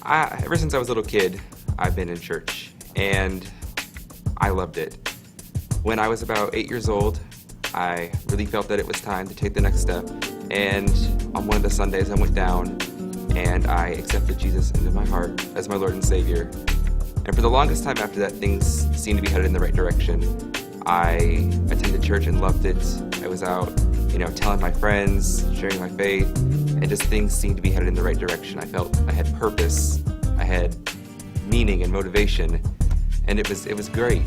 Ever since I was a little kid, I've been in church, and I loved it. When I was about 8 years old, I really felt that it was time to take the next step, and on one of the Sundays I went down and I accepted Jesus into my heart as my Lord and Savior. And for the longest time after that, things seemed to be headed in the right direction. I attended church and loved it. I was out, telling my friends, sharing my faith, and just things seemed to be headed in the right direction. I felt I had purpose, I had meaning and motivation, and it was great.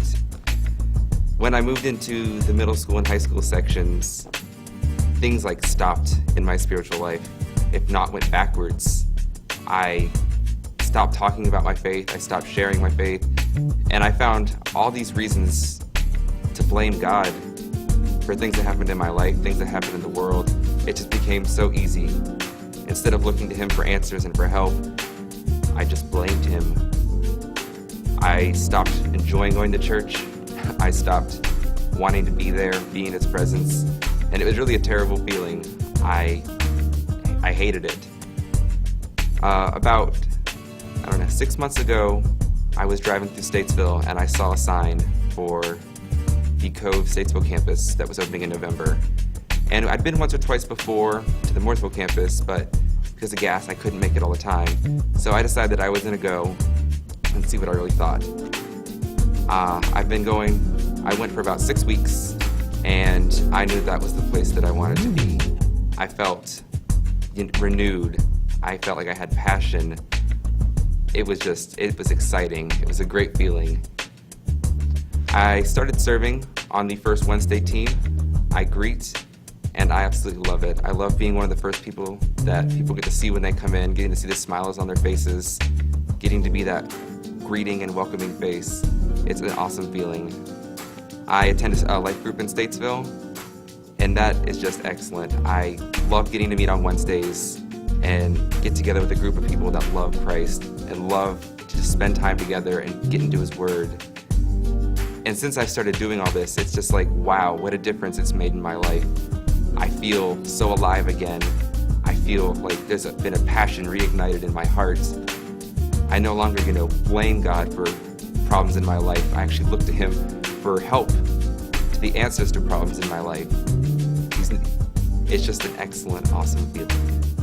When I moved into the middle school and high school sections, things like stopped in my spiritual life, if not went backwards. I stopped talking about my faith, I stopped sharing my faith, and I found all these reasons to blame God for things that happened in my life, things that happened in the world. It just became so easy. Instead of looking to Him for answers and for help, I just blamed Him. I stopped enjoying going to church. I stopped wanting to be there, be in His presence, and it was really a terrible feeling. I hated it. About 6 months ago, I was driving through Statesville and I saw a sign for the Cove Statesville campus that was opening in November. And I'd been once or twice before to the Mooresville campus, but because of gas, I couldn't make it all the time. So I decided that I was gonna go and see what I really thought. I went for about 6 weeks, and I knew that was the place that I wanted to be. I felt renewed. I felt like I had passion. It was exciting. It was a great feeling. I started serving on the first Wednesday team. I greet, and I absolutely love it. I love being one of the first people that people get to see when they come in, getting to see the smiles on their faces, getting to be that greeting and welcoming face. It's an awesome feeling. I attend a life group in Statesville, and that is just excellent. I love getting to meet on Wednesdays and get together with a group of people that love Christ and love to just spend time together and get into His Word. And since I started doing all this, it's just like, wow, what a difference it's made in my life. I feel so alive again. I feel like there's been a passion reignited in my heart. I no longer, blame God for problems in my life. I actually look to Him for help, to the answers to problems in my life. It's just an excellent, awesome feeling.